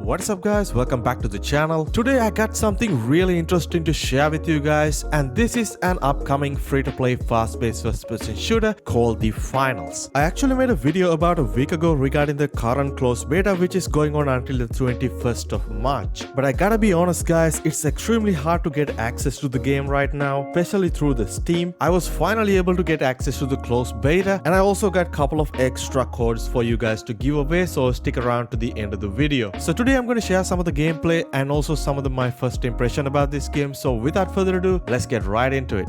What's up guys, welcome back to the channel. Today I got something really interesting to share with you guys, and this is an upcoming free-to-play fast-paced first-person shooter called The Finals. I actually made a video about a week ago regarding the current closed beta which is going on until the 21st of March. But I gotta be honest guys, it's extremely hard to get access to the game right now, especially through the Steam. I was finally able to get access to the closed beta, and I also got a couple of extra codes for you guys to give away, so stick around to the end of the video. So today I'm going to share some of the gameplay and also some of my first impression about this game. So without further ado, let's get right into it.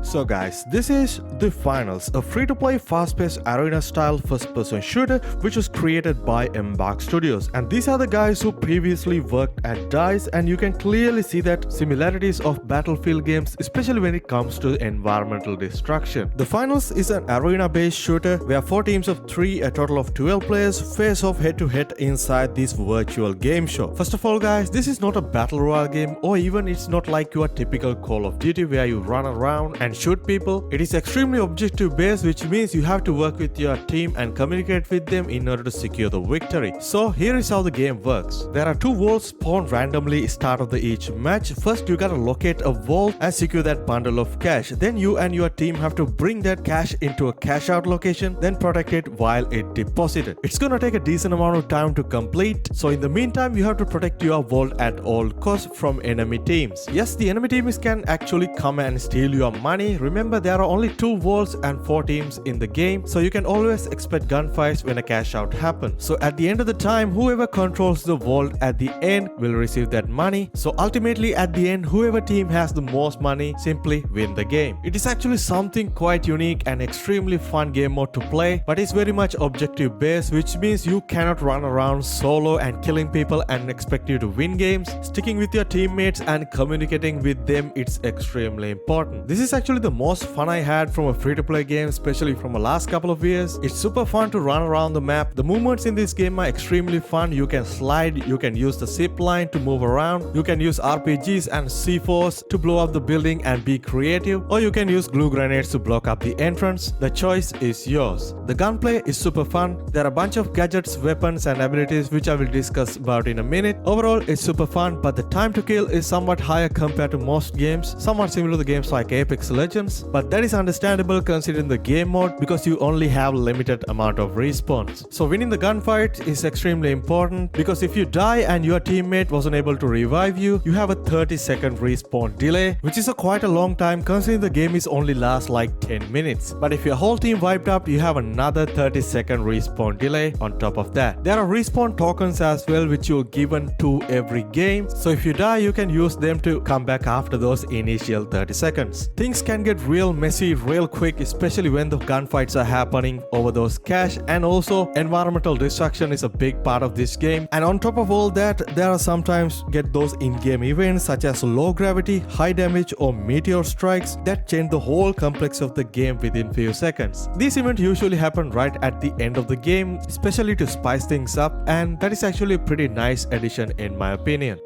So guys, this is The Finals, a free-to-play fast-paced arena-style first-person shooter which was created by Embark Studios, and these are the guys who previously worked at DICE, and you can clearly see that similarities of Battlefield games, especially when it comes to environmental destruction. The Finals is an arena-based shooter where 4 teams of 3, a total of 12 players, face off head-to-head inside this virtual game show. First of all guys, this is not a battle royale game, or even it's not like your typical Call of Duty where you run around and shoot people. It is extremely objective based, which means you have to work with your team and communicate with them in order to secure the victory. So here is how the game works. There are 2 vaults spawned randomly start of each match. First you gotta locate a vault and secure that bundle of cash. Then you and your team have to bring that cash into a cash out location, then protect it while it deposited. It's gonna take a decent amount of time to complete, so in the meantime you have to protect your vault at all costs from enemy teams. Yes, the enemy teams can actually come and steal your money. Remember, there are only 2 vaults and 4 teams in the game, so you can always expect gunfights when a cash out happens. So at the end of the time, whoever controls the vault at the end will receive that money. So ultimately at the end, whoever team has the most money simply win the game. It is actually something quite unique and extremely fun game mode to play, but it's very much objective based, which means you cannot run around solo and killing people and expect you to win games. Sticking with your teammates and communicating with them, it's extremely important. This is actually the most fun I had from a free-to-play game, especially from the last couple of years. It's super fun to run around the map. The movements in this game are extremely fun. You can slide, you can use the zip line to move around, you can use RPGs and C4s to blow up the building and be creative, or you can use glue grenades to block up the entrance. The choice is yours. The gunplay is super fun. There are a bunch of gadgets, weapons and abilities which I will discuss about in a minute. Overall, it's super fun, but the time to kill is somewhat higher compared to most games, somewhat similar to games like Apex Legends, but that is understandable considering the game mode because you only have limited amount of respawns. So winning the gunfight is extremely important, because if you die and your teammate wasn't able to revive you, you have a 30-second respawn delay, which is quite a long time considering the game is only lasts like 10 minutes. But if your whole team wiped up, you have another 30-second respawn delay on top of that. There are respawn tokens as well which you're given to every game, so if you die you can use them to come back after those initial 30 seconds. Things can get real messy real quick, especially when the gunfights are happening over those cash, and also environmental destruction is a big part of this game. And on top of all that, there are sometimes get those in-game events such as low gravity, high damage or meteor strikes that change the whole complex of the game within few seconds. These events usually happen right at the end of the game, especially to spice things up, and that is actually a pretty nice addition in my opinion.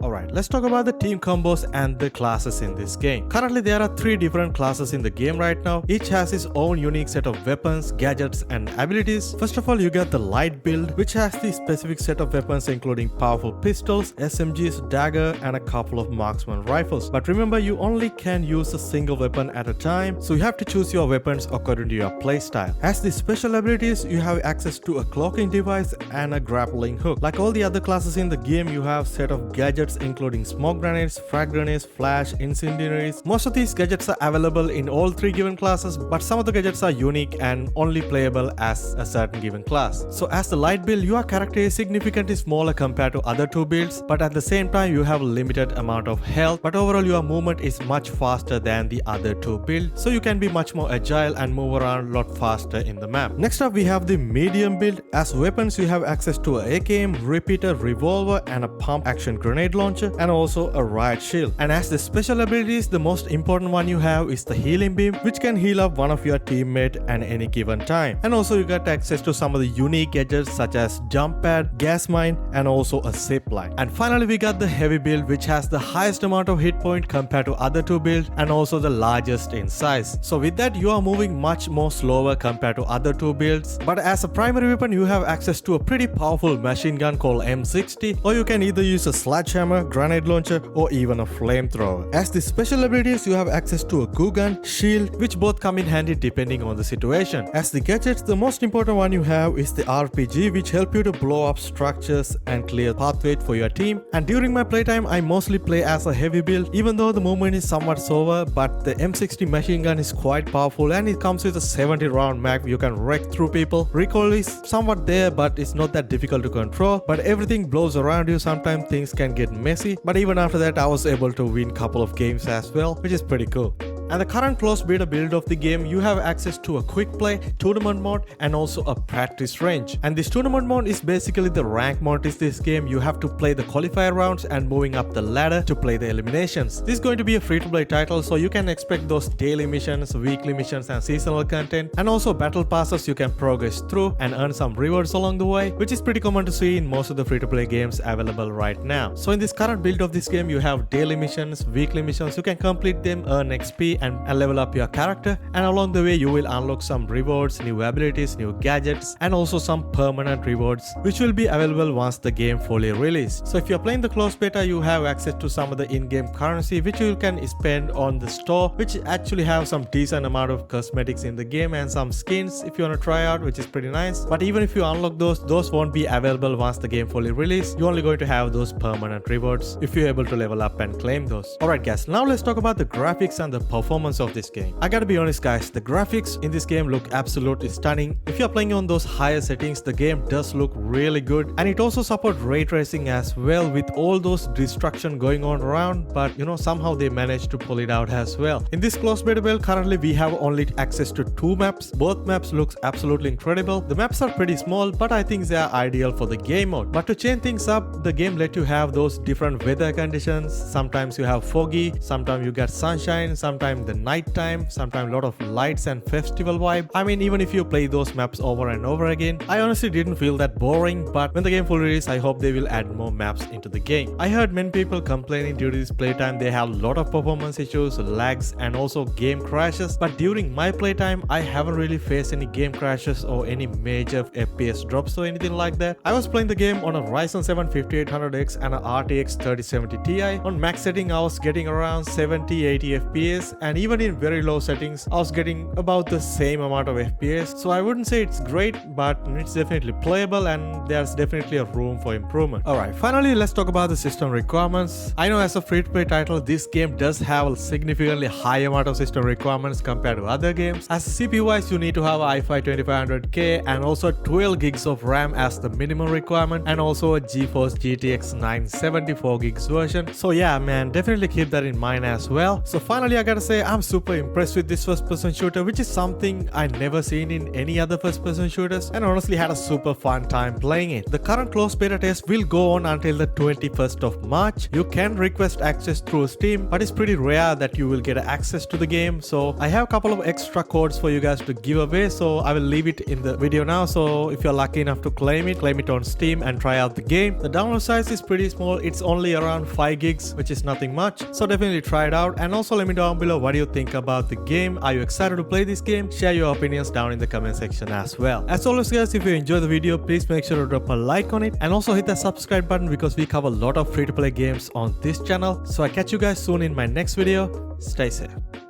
Alright, let's talk about the team combos and the classes in this game. Currently there are 3 different classes in the game right now. Each has its own unique set of weapons, gadgets and abilities. First of all, you get the light build, which has the specific set of weapons including powerful pistols, SMGs, dagger and a couple of marksman rifles. But remember, you only can use a single weapon at a time, so you have to choose your weapons according to your playstyle. As the special abilities, you have access to a cloaking device and a grappling hook. Like all the other classes in the game, you have set of gadgets including smoke grenades, frag grenades, flash, incendiaries. Most of these gadgets are available in all 3 given classes, but some of the gadgets are unique and only playable as a certain given class. So as the light build, your character is significantly smaller compared to other 2 builds, but at the same time you have a limited amount of health, but overall your movement is much faster than the other 2 builds, so you can be much more agile and move around a lot faster in the map. Next up we have the medium build. As weapons you have access to a AKM, repeater, revolver and a pump action grenade launcher and also a riot shield. And as the special abilities, the most important one you have is the healing beam, which can heal up one of your teammate at any given time. And also you got access to some of the unique gadgets such as jump pad, gas mine, and also a zip line. And finally we got the heavy build, which has the highest amount of hit point compared to other two builds and also the largest in size. So with that you are moving much more slower compared to other two builds. But as a primary weapon you have access to a pretty powerful machine gun called M60, or you can either use a sledgehammer, grenade launcher, or even a flamethrower. As the special abilities you have access to a goo gun, shield, which both come in handy depending on the situation. As the gadgets, the most important one you have is the RPG, which help you to blow up structures and clear pathways for your team. And during my playtime I mostly play as a heavy build, even though the movement is somewhat slower, but the M60 machine gun is quite powerful and it comes with a 70 round mag. You can wreck through people. Recoil is somewhat there, but it's not that difficult to control, but everything blows around you. Sometimes things can get messy, but even after that I was able to win couple of games as well, which is pretty cool. And the current closed beta build of the game, you have access to a quick play, tournament mode, and also a practice range. And this tournament mode is basically the rank mode in this game. You have to play the qualifier rounds and moving up the ladder to play the eliminations. This is going to be a free-to-play title, so you can expect those daily missions, weekly missions, and seasonal content, and also battle passes you can progress through and earn some rewards along the way, which is pretty common to see in most of the free-to-play games available right now. So in this current build of this game, you have daily missions, weekly missions, you can complete them, earn XP, and level up your character, and along the way you will unlock some rewards, new abilities, new gadgets, and also some permanent rewards which will be available once the game fully released. So if you're playing the closed beta, you have access to some of the in-game currency which you can spend on the store, which actually have some decent amount of cosmetics in the game and some skins if you want to try out, which is pretty nice. But even if you unlock those won't be available once the game fully released. You're only going to have those permanent rewards if you're able to level up and claim those. Alright guys, now let's talk about the graphics and the performance of this game. I gotta be honest guys, the graphics in this game look absolutely stunning. If you're playing on those higher settings, the game does look really good, and it also supports ray tracing as well with all those destruction going on around, but you know, somehow they managed to pull it out as well. In this closed beta build, currently we have only access to 2 maps. Both maps looks absolutely incredible. The maps are pretty small, but I think they are ideal for the game mode. But to change things up, the game let you have those different weather conditions. Sometimes you have foggy, sometimes you get sunshine, sometimes the night time, sometimes a lot of lights and festival vibe. I mean, even if you play those maps over and over again, I honestly didn't feel that boring, but when the game fully releases, I hope they will add more maps into the game. I heard many people complaining during this playtime they have a lot of performance issues, lags, and also game crashes, but during my playtime, I haven't really faced any game crashes or any major FPS drops or anything like that. I was playing the game on a Ryzen 7 5800X and a RTX 3070 Ti. On max setting, I was getting around 70-80 FPS, and even in very low settings, I was getting about the same amount of FPS. So I wouldn't say it's great, but it's definitely playable and there's definitely a room for improvement. Alright, finally let's talk about the system requirements. I know as a free-to-play title, this game does have a significantly high amount of system requirements compared to other games. As CPU wise, you need to have a i5 2500K and also 12 gigs of RAM as the minimum requirement, and also a GeForce GTX 970 4 gigs version. So yeah man, definitely keep that in mind as well. So finally I gotta say, I'm super impressed with this first person shooter, which is something I never seen in any other first person shooters, and honestly had a super fun time playing it. The current closed beta test will go on until the 21st of March. You can request access through Steam, but it's pretty rare that you will get access to the game. So I have a couple of extra codes for you guys to give away, so I will leave it in the video now. So if you're lucky enough to claim it on Steam and try out the game. The download size is pretty small, it's only around 5 gigs, which is nothing much, so definitely try it out. And also let me know down below what do you think about the game. Are you excited to play this game? Share your opinions down in the comment section as well. As always guys, if you enjoyed the video, please make sure to drop a like on it and also hit the subscribe button, because we cover a lot of free to play games on this channel. So I catch you guys soon in my next video. Stay safe.